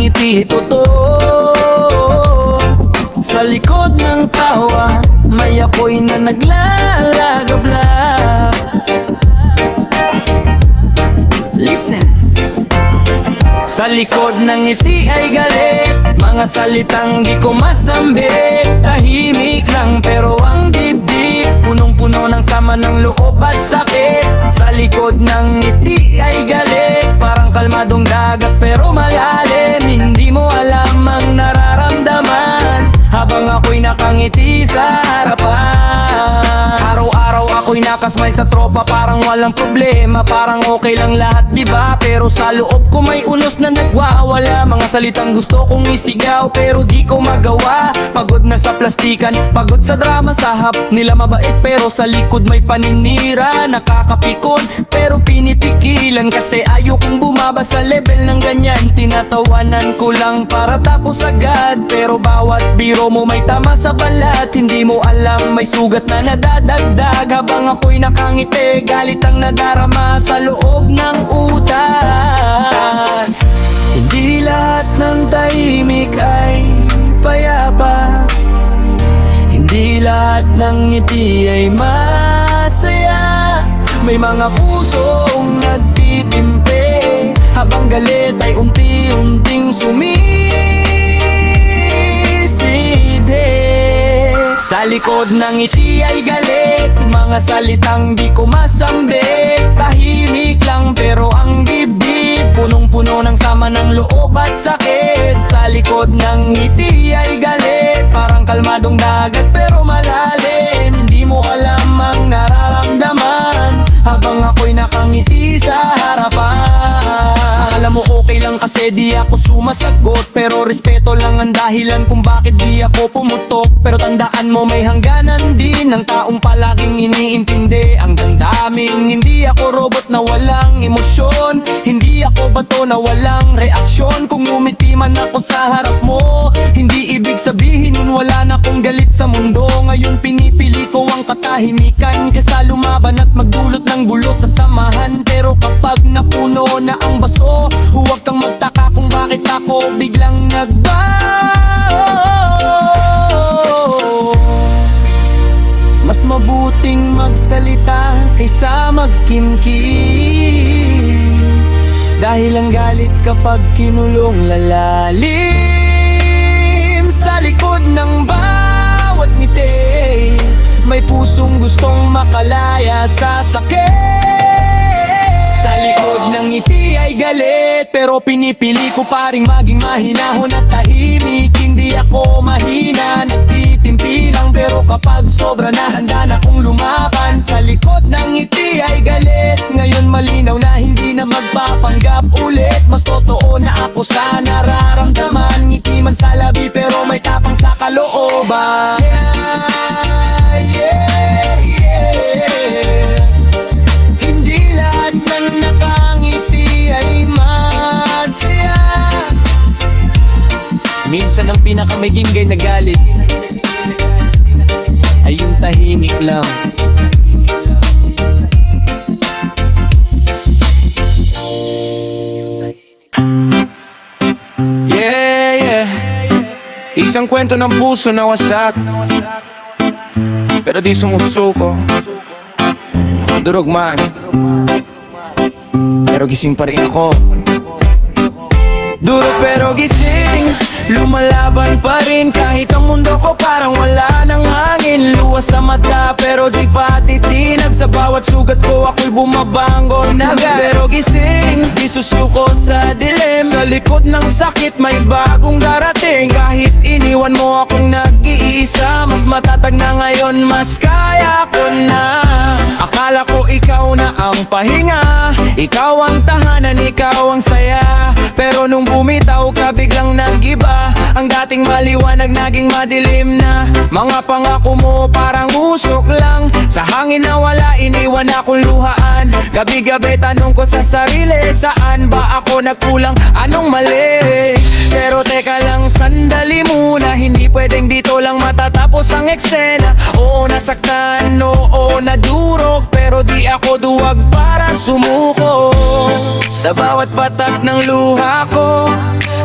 ngiti totoo. Sa likod ng tawa, may apoy na naglalagablab. Listen. Sa likod ng ngiti ay galit, mga salitang di ko masambit. Tahimik lang pero ang dibdib, punong-puno ng sama ng loob at sakit. Sa likod ng ngiti ay galit, parang kalmadong dagat pero malalim. Hindi mo alam ang nararamdaman habang ako'y nakangiti sa harapan. Araw-araw ako'y nakasmile sa tropa, parang walang problema, parang okay lang lahat, diba? Pero sa loob ko may unos na nagwawala, mga salitang gusto kong isigaw pero di ko magawa. Pagod na sa plastikan, pagod sa drama, sa hap nila mabait pero sa likod may paninira. Nakakapikon pero pinipigilan kasi ayokong bumaba sa level ng ganyan. Tinatawanan ko lang para tapos agad, pero bawat biro mo may tama sa balat. Hindi mo alam may sugat na nadadagdag habang ako'y nakangiti. Galit ang nadarama sa loob ng utak. Hindi lahat ng tahimik ay payapa, hindi lahat ng ngiti ay masaya. May mga pusong nagtitimpi habang galit ay unti-unting sumisidhi. Sa likod ng ngiti ay galit, mga salitang di ko masambit. Tahimik lang pero ang dibdib, punong-puno ng sama ng loob at sakit. Sa likod ng ngiti ay galit, parang kalmadong dagat pero malalim. Hindi mo alam ang nararamdaman habang ako'y nakangiti sa harapan. Akala mo okay lang kasi di ako sumasagot, pero respeto lang ang dahilan kung bakit di ako pumutok. Pero tandaan mo may hangganan din ng taong palaging iniintindi ang damdamin. Hindi ako robot na walang emosyon, hindi ako bato na walang reaksyon. Kung ngumiti man ako sa harap mo, hindi ibig sabihin yun wala na akong galit sa mundo. Ngayon pinipili ko ang katahimikan kaysa lumaban at magdulot ng gulo sa samahan. Pero kapag napuno na ang baso, huwag kang magtaka kung bakit ako biglang nagbago. Mas mabuting magsalita kaysa magkimkim, dahil ang galit kapag kinulong lalalim. Sa likod ng bawat ngiti, may pusong gustong makalaya sa sakit. Sa likod ng ngiti ay galit, pero pinipili ko pa ring maging mahinahon at tahimik. Hindi ako mahina, nagtitimpi lang, pero kapag sobra na handa na kong lumaban. Sa likod ng ngiti ay galit, ngayon malinaw na hindi na magpapanggap ulit. Mas totoo na ako sa nararamdaman, ngiti man sa labi pero may tapang sa kalooban. Hindi lahat ng nakangiti ay masaya. Minsan ang pinakamagingay na galit ay yung tahimik lang. Isang kwento ng puso na wasak, pero di sumusuko. Durog man, pero gising pa rin ako. Duro pero gising, lumalaban pa rin kahit ang mundo ko parang wala ng hangin. Luwas sa mata pero di pa titinag, sa bawat sugat ko ako'y bumabangon agad. Pero gising, di susuko sa dilim, sa likod ng sakit may bagong darating. Kahit iniwan mo akong nag-iisa, mas matatag na ngayon, mas kaya ko na. Akala ko ikaw na ang pahinga, ikaw ang tahanan, ikaw ang saya. Pero nung bumitaw ka biglang nag-iba, ang dating maliwanag naging madilim na. Mga pangako mo parang usok lang, sa hangin na wala, iniwan akong luhaan. Gabi-gabi tanong ko sa sarili, saan ba ako nagkulang, anong mali? Pero teka lang, sandali muna, hindi pwedeng dito lang matatapos ang eksena. Oo nasaktan, oo nadurog, pero di ako duwag para sumuko. Sa Sa bawat patak ng luha ko,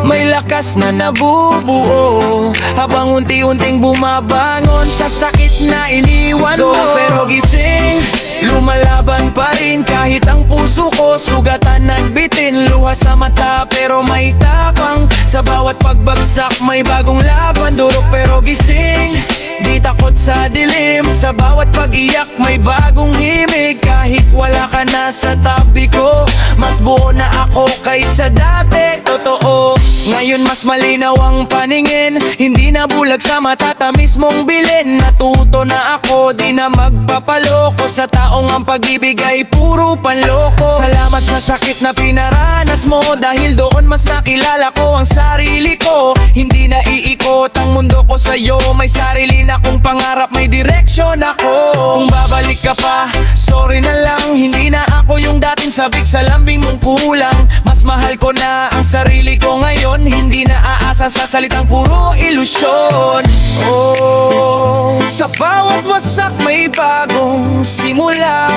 may lakas na nabubuo habang unti-unting bumabangon sa sakit na iniwan mo. Pero gising, lumalaban pa rin kahit ang puso ko sugatan at bitin. Luha sa mata pero may tapang, sa bawat pagbagsak may bagong laban. Durog pero gising, di takot sa dilim. Sa bawat pag-iyak may bagong himig. Kahit wala ka na sa tabi ko, mas buo na ako kaysa dati. Totoo, ngayon mas malinaw ang paningin. Hindi na bulag sa mata, tamis mong bilin. Natuto na ako, di na magpapaloko sa taong ang pag-ibig ay puro panloko. Salamat sa sakit na pinaranas mo, dahil doon mas nakilala ko ang sarili ko. Hindi na iikot ang mundo ko sa'yo, may sarili na kong pangarap, may direksyon ako. Kung babalik ka pa, sorry na lang, hindi na ako yung dating sabik sa lambing mong kulang. Mas mahal ko na ang sarili ko ngayon, hindi na aasa sa salitang puro ilusyon. Oh, sa bawat wasak may bagong simula,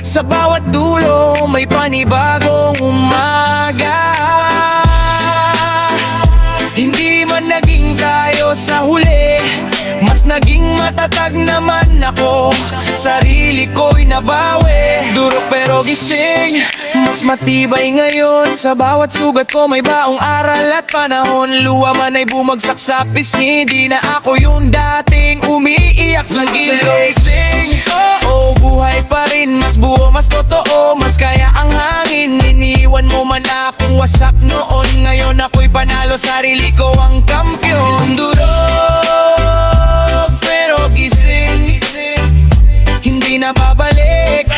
sa bawat dulo may panibagong umaga. Hindi man naging tayo sa huli, mas naging matatag naman ako. Sarili ko'y nabawi, duro pero gising, mas matibay ngayon. Sa bawat sugat ko may baong aral at panahon. Luha man ay bumagsak sa pisngi, di na ako yung dating umiiyak sa gilid. Oh, buhay pa rin, mas buo, mas totoo, mas kaya ang hangin. Iniwan mo man akong wasak noon, ngayon ako'y panalo, sarili ko ang kampiyon. Durog pero gising, hindi na babalik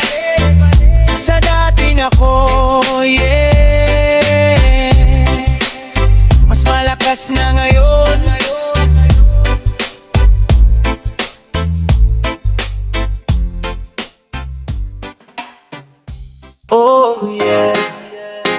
sa dating ako, yeah. Mas malakas na ngayon. Oh yeah,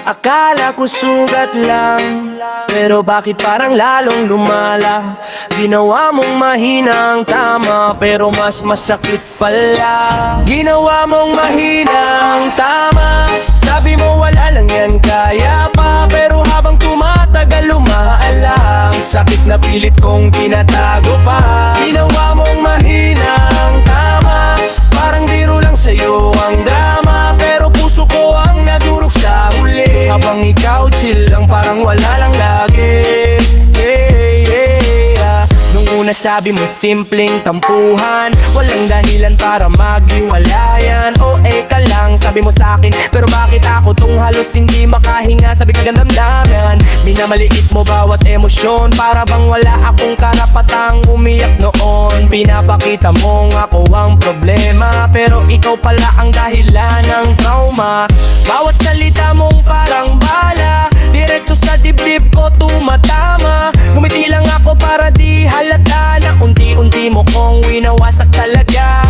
akala ko sugat lang, pero bakit parang lalong lumala? Ginawa mong mahina ang tama, pero mas masakit pala. Ginawa mong mahina ang tama, sabi mo wala lang yan kaya pa. Pero habang tumatagal lumaalang, sakit na pilit kong tinatago pa. Ginawa mong mahina ang tama, parang biro lang sa'yo ang drama, pero puso ko ang nadurog sa huli. Habang ikaw chill lang, parang wala lang lagi, yeah. Nung una sabi mo simpleng tampuhan, walang dahilan para maghiwalayan. O ka lang, sabi mo sa'kin, pero bakit ako tong halos hindi makahinga? Sabi ka gandamdaman, minamaliit mo bawat emosyon, para bang wala akong karapatang umiyak noon. Pinapakita mong ako ang problema, pero ikaw pala ang dahilan ng trauma. Bawat salita mong parang bala, diretso sa dibdib ko tumatama. Gumiti lang ako para di halata na unti-unti mo kong winawasak talaga.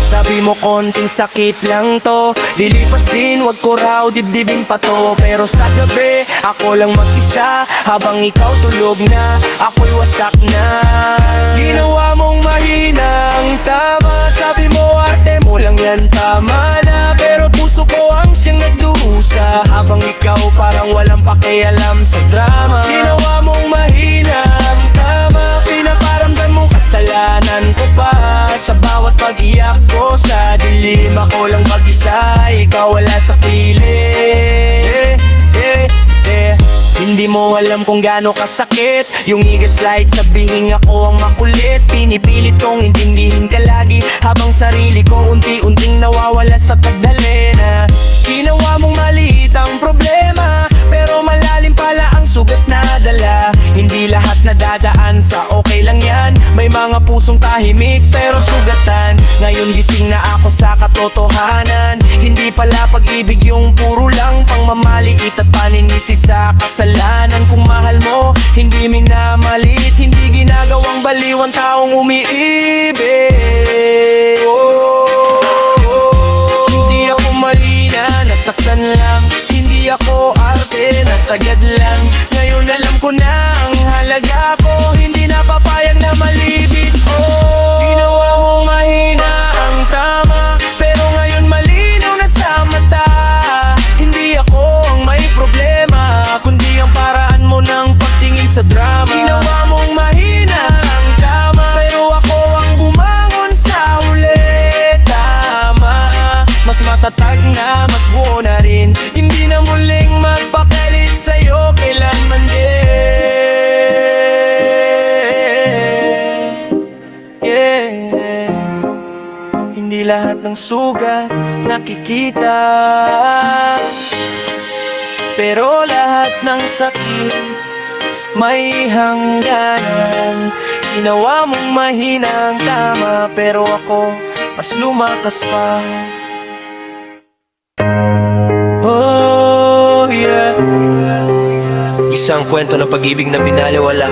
Sabi mo konting sakit lang to, lilipas din, wag ko raw dibdibin pa to. Pero sa gabi, ako lang mag-isa, habang ikaw tulog na, ako'y wasak na. Ginawa mong mahina ang tama, sabi mo arte mo lang yan, tama na. Pero puso ko ang siyang nagdurusa, habang ikaw parang walang pakialam sa drama. Ginawa mong mahina ang tama, pinaparamdam mong kasalanan ko pa. Sa bawat pag-iyak ko sa dilim, ako lang mag-isa, ikaw wala sa piling. Hindi mo alam kung gaano kasakit yung i-gaslight, sabihin ako ang makulit. Pinipilit kong intindihin ka lagi, habang sarili ko unti-unting nawawala sa tagdalena. Ginawa mong maliit ang problema, pero malalim pala ang sugat na dala. Hindi lahat nadadaan sa okay lang yan, may mga pusong tahimik pero sugatan. Ngayon gising na ako sa katotohanan, hindi pala pag-ibig yung puro lang pangmamaliit at paninisi sa kasalanan. Kung mahal mo, hindi minamalit, hindi ginagawang baliw ang taong umiibig. Hindi ako malina, nasaktan lang. Hindi ako arte, nasagad lang. Ngayon alam ko na ang halaga ko, hindi na papayag na malibit. Ginawa mong mahina ang tama, pero ngayon malinaw na sa mata. Hindi ako ang lahat ng sugat nakikita, pero lahat ng sakit may hangganan. Ginawa mong mahina ang tama, pero ako mas lumakas pa. Oh yeah. Isang kwento ng pag-ibig na binaliwala.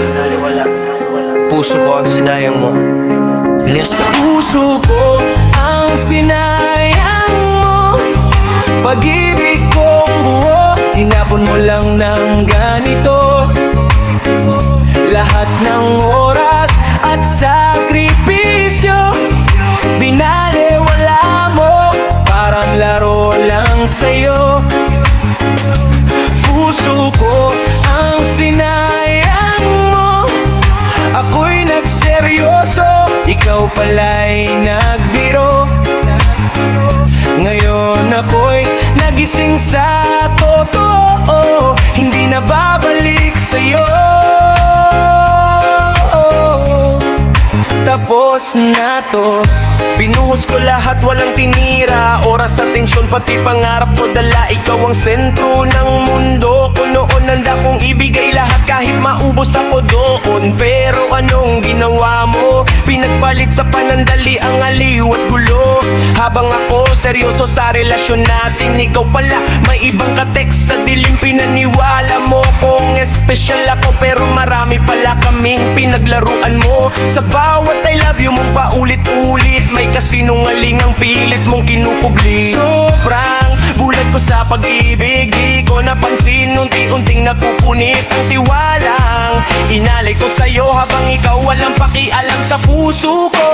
Puso ko ang sinayang mo. Sa puso ko ang sinayang mo, pag-ibig kong buo, tinapon mo lang ng ganito. Lahat ng oras at sakripisyo binaliwala mo, parang laro lang sa'yo. Puso ko ang sinayang mo, ako'y nagseryoso, ikaw pala'y nagbiro. Ngayon ako'y nagising sa totoo, hindi na babalik sa'yo. Tapos na to, binuhos ko lahat, walang tinira. Oras at tensyon, pati pangarap ko dala. Ikaw ang sentro ng mundo ko noon. Nanda kong ibigay lahat kahit maubos ako doon. Pero anong ginawa mo? Pinagpalit sa panandali ang aliw at gulo. Habang ako seryoso sa relasyon natin, ikaw pala may ibang ka-text sa dilim. Pinaniwala mo kung espesyal ako, pero marami pala kaming pinaglaruan mo. Sa bawat I love you mong paulit-ulit, may kasinungaling ang pilit mong kinukubli. Sobrang bulat ko sa pag-ibig, di ko napansin, unti-unting napupunit ang tiwalang inalay ko sa'yo, habang ikaw walang pakialam sa puso ko.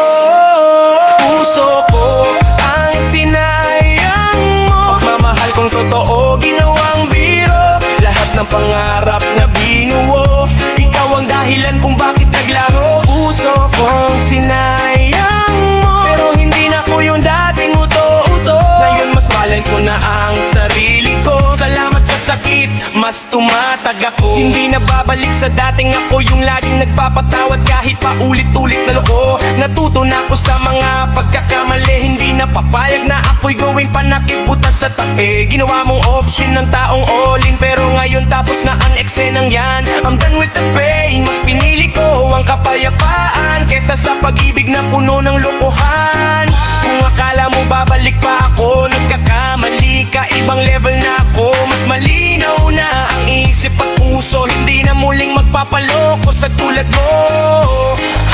Puso ko ang sinayang mo, pagmamahal kong totoo, ginawang biro. Lahat ng pangarap na binuo, ikaw ang dahilan kung bakit naglaro. Puso kong sinayang mo, pero hindi na ko yung dating uto-uto. Ngayon mas malay ko na ang sarili ko. Salamat sa sakit, mas tumatag ako. Hindi na babalik sa dating ako, yung laging nagpapatawad kahit paulit-ulit na loko. Natuto na ako sa mga pagkakamali, hindi na papayag na ako'y gawing panakibutas sa tae. Ginawa mong option ng taong all-in, pero ngayon tapos na ang eksenang yan. I'm done with the pain, mas pinili ko ang kapayapaan kesa sa pag-ibig na puno ng lokohan. Kung akala mo babalik pa ako, nagkakamali ka, ibang level na ako. Mas malinaw na ang isip at puso, hindi na muling magpapaloko sa tulad mo.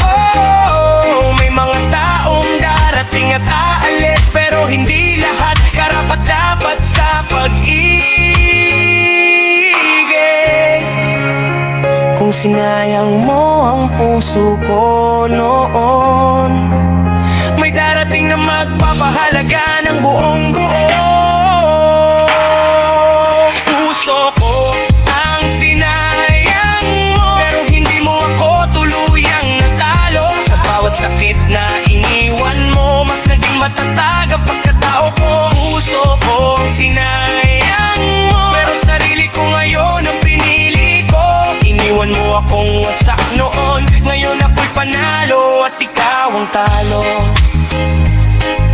Oh, may mga taong darating at aalis, pero hindi lahat karapat-dapat sa pag-ibig. Kung sinayang mo ang puso ko noon, may darating na magpapahalaga ng buong buo. Puso ko ang sinayang mo, pero hindi mo ako tuluyang natalo. Sa bawat sakit na iniwan mo, mas naging matatag ang pagkatao ko. Puso ko ang sinayang mo, pero sarili ko ngayon ang pinili ko. Iniwan mo akong wasak noon, ngayon ako'y panalo at ikaw ang talo.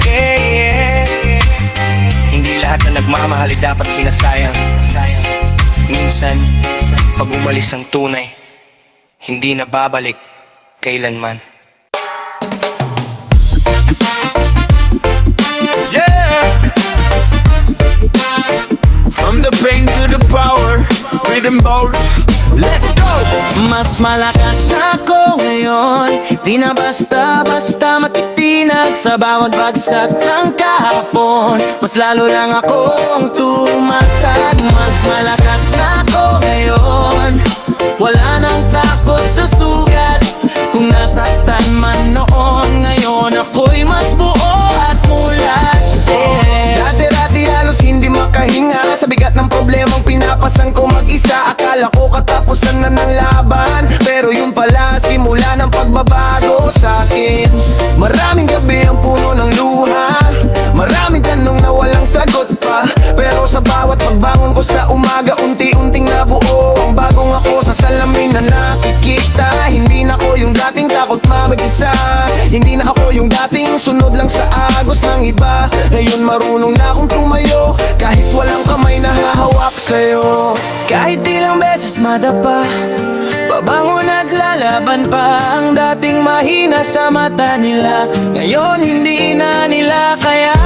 Yeah, yeah. Hindi lahat na nagmamahal ay dapat sinasayang. Minsan, pag umalis ang tunay, hindi na babalik kailanman. Yeah! From the pain to the power, rhythm bowl, let's go! Mas malakas ako ngayon, di na basta-basta matitinag sa bawat bagsak ng kahapon. Mas lalo lang akong tumatag. Mas malakas na ako ngayon, wala nang takot sa sugat. Kung nasaktan man noon, ngayon ako'y mas buo at mulat. Dati-dati halos hindi makahinga sa bigat ng problemang pinapasan ko mag-isa. Akala ko katapusan na ng laban, pero yun pala simula ng pagbabago sa akin. Maraming gabi ang puno ng luha, maraming tanong na walang sagot pa. Pero sa bawat pagbangon ko sa umaga, unti-unting nabuo ang bagong ako sa salamin na nakikita. Hindi na ako yung dating takot mag-isa, hindi na ako yung dating sunod lang sa agos ng marunong na akong tumayo, kahit walang kamay na hahawak sa'yo. Kahit ilang beses madapa, babangon at lalaban pa. Ang dating mahina sa mata nila, ngayon hindi na nila kaya.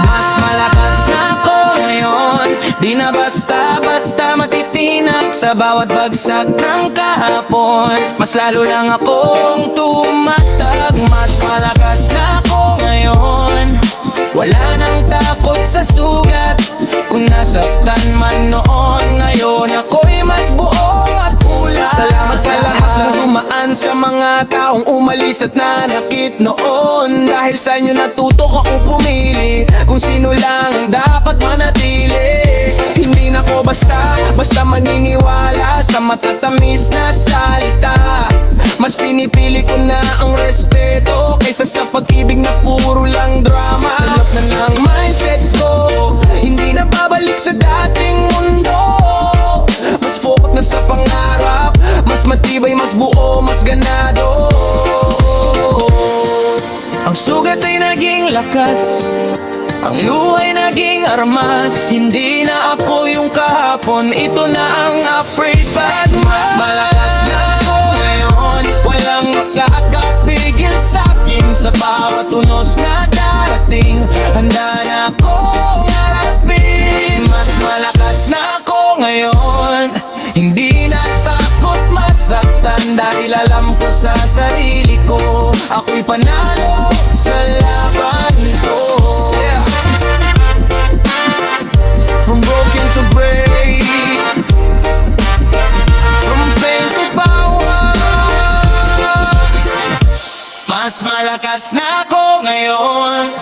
Mas malakas na ako ngayon, di na basta-basta matitinak sa bawat bagsak ng kahapon. Mas lalo lang akong tumatag. Mas malakas na ako ngayon, wala nang takot sa sugat. Kung nasaktan man noon, ngayon ako'y mas buo at pula. Salamat sa lahat ng dumaan, sa mga taong umalis at nanakit noon. Dahil sa inyo natuto ako pumili kung sino lang ang dapat manatili. Hindi na ko basta maniniwala sa matatamis na salita. Mas pinipili ko na ang respeto kaysa sa pag-ibig na puro lang drama. Halap na lang mindset ko, hindi na babalik sa dating mundo. Mas focus na sa pangarap, mas matibay, mas buo, mas ganado. Ang sugat ay naging lakas, ang luha ay naging armas. Hindi na ako yung kahapon, ito na ang upgrade. But mas malakas na ako ngayon, walang makakapigil sa'kin. Sa bawat unos na darating, handa na akong harapin. Mas malakas na ako ngayon, hindi na takot masaktan. Dahil alam ko sa sarili ko, ako'y panalo sa laban ko. From broken to brave, from pain to power. Mas malakas na ako ngayon,